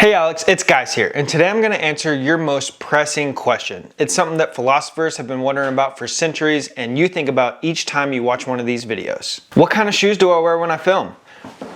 Hey Alex, it's Guys here, and today I'm going to answer your most pressing question. It's something that philosophers have been wondering about for centuries, and you think about each time you watch one of these videos. What kind of shoes do I wear when I film?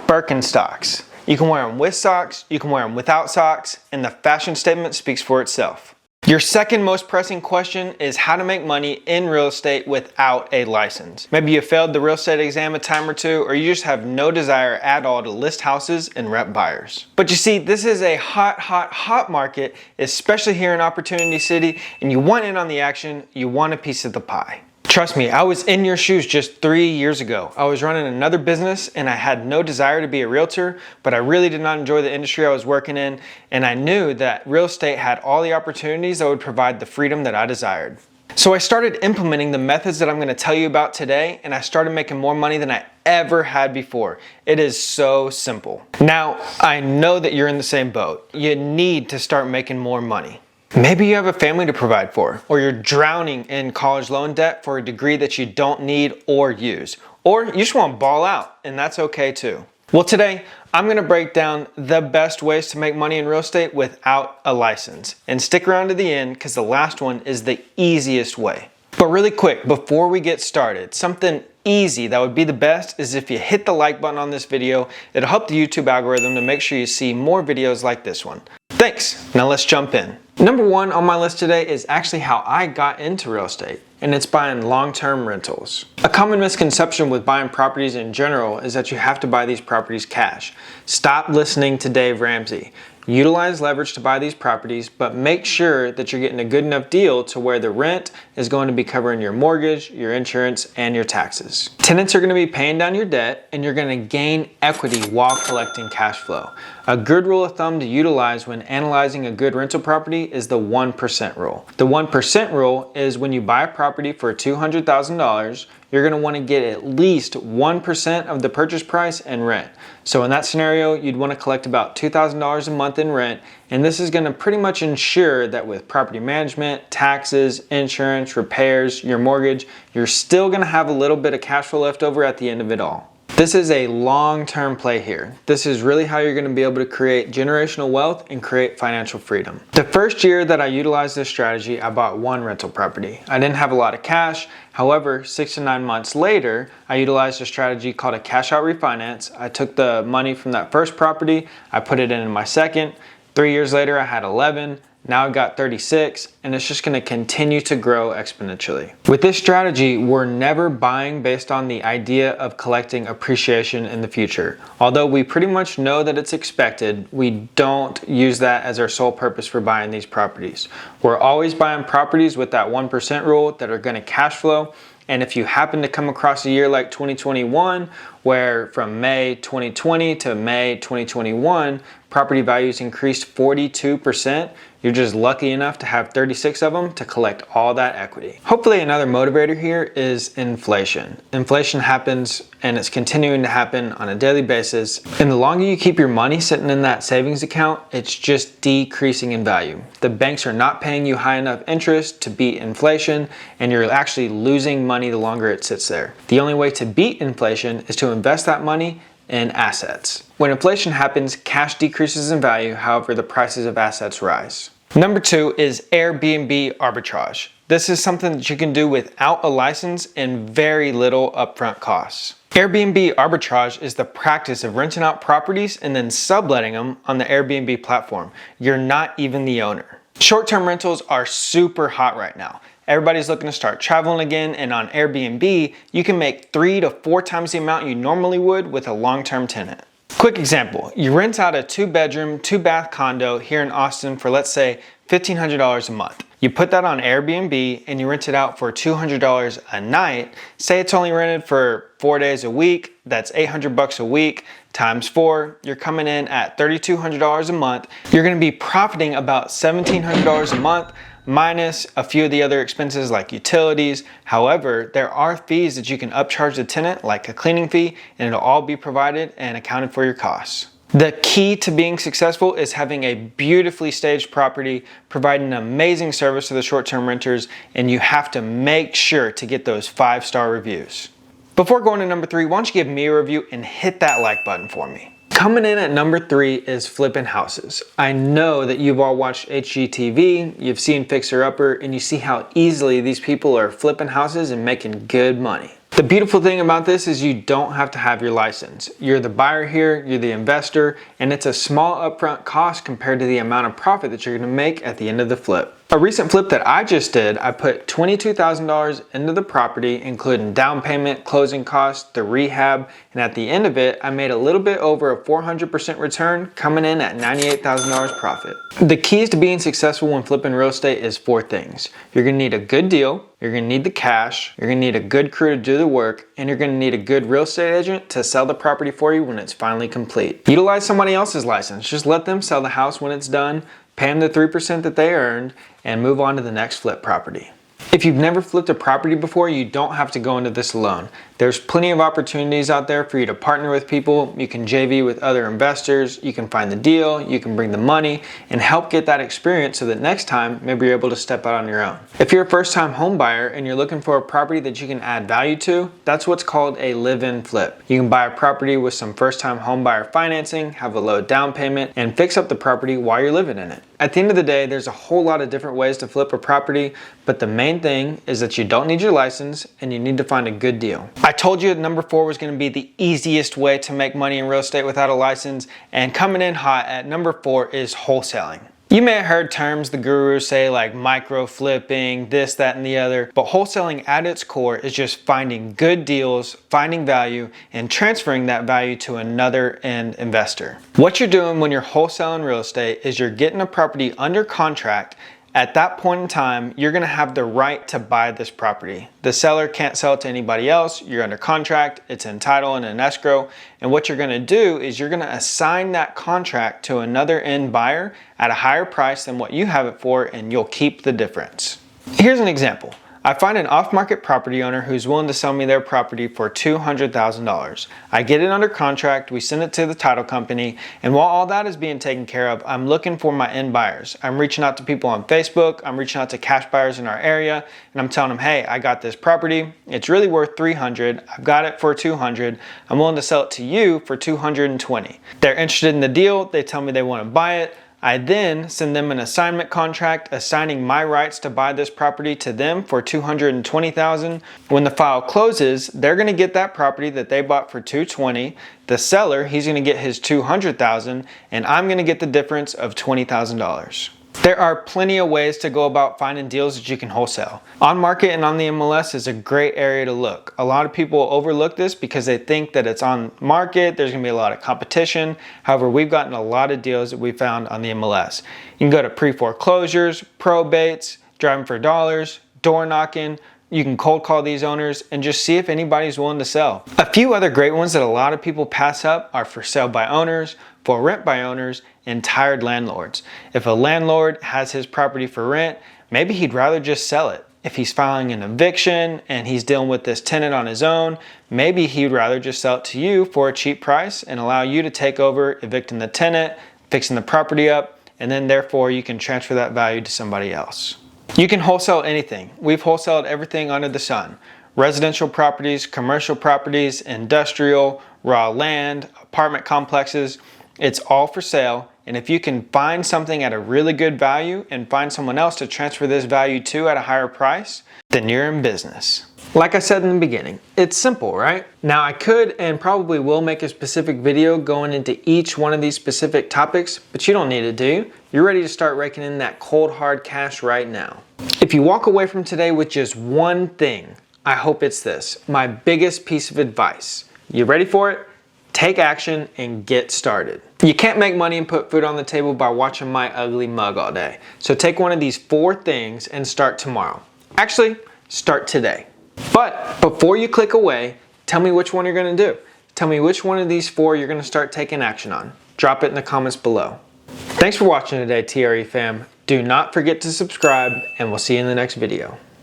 Birkenstocks. You can wear them with socks, you can wear them without socks, and the fashion statement speaks for itself. Your second most pressing question is how to make money in real estate without a license. Maybe you failed the real estate exam a time or two, or you just have no desire at all to list houses and rep buyers. But you see, this is a hot market, especially here in Opportunity City, and you want in on the action, you want a piece of the pie. Trust me, I was in your shoes just 3 years ago. I was running another business and I had no desire to be a realtor, but I really did not enjoy the industry I was working in, and I knew that real estate had all the opportunities that would provide the freedom that I desired. So I started implementing the methods that I'm going to tell you about today, and I started making more money than I ever had before. It is so simple. Now, I know that you're in the same boat. You need to start making more money. Maybe you have a family to provide for, or you're drowning in college loan debt for a degree that you don't need or use, or you just want to ball out, and that's okay too. Well, today I'm going to break down the best ways to make money in real estate without a license, and stick around to the end because the last one is the easiest way. But really quick, before we get started, something easy that would be the best is if you hit the like button on this video. It'll help the YouTube algorithm to make sure you see more videos like this one. Thanks. Now let's jump in. Number one on my list today is actually how I got into real estate, and it's buying long-term rentals. A common misconception with buying properties in general is that you have to buy these properties cash. Stop listening to Dave Ramsey. Utilize leverage to buy these properties, but make sure that you're getting a good enough deal to where the rent is going to be covering your mortgage, your insurance, and your taxes. Tenants are going to be paying down your debt, and you're going to gain equity while collecting cash flow. A good rule of thumb to utilize when analyzing a good rental property is the 1% rule. The 1% rule is when you buy a property for $200,000, you're going to want to get at least 1% of the purchase price and rent. So in that scenario, you'd want to collect about $2,000 a month in rent, and this is going to pretty much ensure that with property management, taxes, insurance, repairs, your mortgage, you're still going to have a little bit of cash flow left over at the end of it all. This is a long-term play here. This is really how you're going to be able to create generational wealth and create financial freedom. The first year that I utilized this strategy, I bought one rental property. I didn't have a lot of cash. However, 6 to 9 months later, I utilized a strategy called a cash out refinance. I took the money from that first property, I put it in my second. 3 years later, I had 11. Now I've got 36, and it's just going to continue to grow exponentially. With this strategy, we're never buying based on the idea of collecting appreciation in the future. Although we pretty much know that it's expected, we don't use that as our sole purpose for buying these properties. We're always buying properties with that 1% rule that are going to cash flow. And if you happen to come across a year like 2021, where from May 2020 to May 2021, property values increased 42%, you're just lucky enough to have 36 of them to collect all that equity. Hopefully another motivator here is inflation. Inflation happens, and it's continuing to happen on a daily basis. And the longer you keep your money sitting in that savings account, it's just decreasing in value. The banks are not paying you high enough interest to beat inflation, and you're actually losing money the longer it sits there. The only way to beat inflation is to invest that money in assets. When inflation happens, cash decreases in value, however, the prices of assets rise. Number two is Airbnb arbitrage. This is something that you can do without a license and very little upfront costs. Airbnb arbitrage is the practice of renting out properties and then subletting them on the Airbnb platform. You're not even the owner. Short-term rentals are super hot right now. Everybody's looking to start traveling again, and on Airbnb, you can make 3 to 4 times the amount you normally would with a long-term tenant. Quick example, you rent out a 2-bedroom, 2-bath condo here in Austin for, let's say, $1,500 a month. You put that on Airbnb and you rent it out for $200 a night. Say it's only rented for 4 days a week, that's $800 a week times 4. You're coming in at $3,200 a month. You're gonna be profiting about $1,700 a month, minus a few of the other expenses like utilities. However, there are fees that you can upcharge the tenant, like a cleaning fee, and it'll all be provided and accounted for your costs. The key to being successful is having a beautifully staged property, providing an amazing service to the short-term renters, and you have to make sure to get those 5-star reviews. Before going to number 3, why don't you give me a review and hit that like button for me? Coming in at number 3 is flipping houses. I know that you've all watched HGTV, you've seen Fixer Upper, and you see how easily these people are flipping houses and making good money. The beautiful thing about this is you don't have to have your license. You're the buyer here, you're the investor, and it's a small upfront cost compared to the amount of profit that you're gonna make at the end of the flip. A recent flip that I just did, I put $22,000 into the property, including down payment, closing costs, the rehab, and at the end of it, I made a little bit over a 400% return, coming in at $98,000 profit. The keys to being successful when flipping real estate is 4 things. You're gonna need a good deal, you're gonna need the cash, you're gonna need a good crew to do the work, and you're gonna need a good real estate agent to sell the property for you when it's finally complete. Utilize somebody else's license. Just let them sell the house when it's done, pay them the 3% that they earned, and move on to the next flip property. If you've never flipped a property before, you don't have to go into this alone. There's plenty of opportunities out there for you to partner with people. You can JV with other investors, you can find the deal, you can bring the money, and help get that experience so that next time, maybe you're able to step out on your own. If you're a first-time home buyer and you're looking for a property that you can add value to, that's what's called a live-in flip. You can buy a property with some first-time home buyer financing, have a low down payment, and fix up the property while you're living in it. At the end of the day, there's a whole lot of different ways to flip a property, but the main thing is that you don't need your license and you need to find a good deal. I told you that number 4 was going to be the easiest way to make money in real estate without a license, and coming in hot at number 4 is wholesaling. You may have heard terms the gurus say like micro flipping, this, that, and the other, but wholesaling at its core is just finding good deals, finding value, and transferring that value to another end investor. What you're doing when you're wholesaling real estate is you're getting a property under contract. At that point in time, you're gonna have the right to buy this property. The seller can't sell it to anybody else. You're under contract, it's in title and in escrow. And what you're gonna do is you're gonna assign that contract to another end buyer at a higher price than what you have it for, and you'll keep the difference. Here's an example. I find an off-market property owner who's willing to sell me their property for $200,000. I get it under contract, we send it to the title company, and while all that is being taken care of, I'm looking for my end buyers. I'm reaching out to people on Facebook, I'm reaching out to cash buyers in our area, and I'm telling them, hey, I got this property, it's really worth $300, I've got it for $200, I'm willing to sell it to you for $220. They're interested in the deal, they tell me they want to buy it. I then send them an assignment contract assigning my rights to buy this property to them for $220,000. When the file closes, they're going to get that property that they bought for $220,000. The seller, he's going to get his $200,000, and I'm going to get the difference of $20,000. There are plenty of ways to go about finding deals that you can wholesale. On market and on the MLS is a great area to look. A lot of people overlook this because they think that it's on market, there's gonna be a lot of competition. However, we've gotten a lot of deals that we found on the MLS. You can go to pre-foreclosures, probates, driving for dollars, door knocking. You can cold call these owners and just see if anybody's willing to sell. A few other great ones that a lot of people pass up are for sale by owners, for rent by owners, and tired landlords. If a landlord has his property for rent, maybe he'd rather just sell it. If he's filing an eviction and he's dealing with this tenant on his own, maybe he'd rather just sell it to you for a cheap price and allow you to take over evicting the tenant, fixing the property up, and then therefore you can transfer that value to somebody else. You can wholesale anything. We've wholesaled everything under the sun. Residential properties, commercial properties, industrial, raw land, apartment complexes. It's all for sale. And if you can find something at a really good value and find someone else to transfer this value to at a higher price, then you're in business. Like I said in the beginning, it's simple, right? Now I could and probably will make a specific video going into each one of these specific topics, but you don't need it, do you? You're ready to start raking in that cold hard cash right now. If you walk away from today with just one thing, I hope it's this, my biggest piece of advice. You ready for it? Take action and get started. You can't make money and put food on the table by watching my ugly mug all day. So take one of these 4 things and start tomorrow. Actually, start today. But before you click away, tell me which one you're gonna do. Tell me which one of these 4 you're gonna start taking action on. Drop it in the comments below. Thanks for watching today, TRE fam. Do not forget to subscribe, and we'll see you in the next video.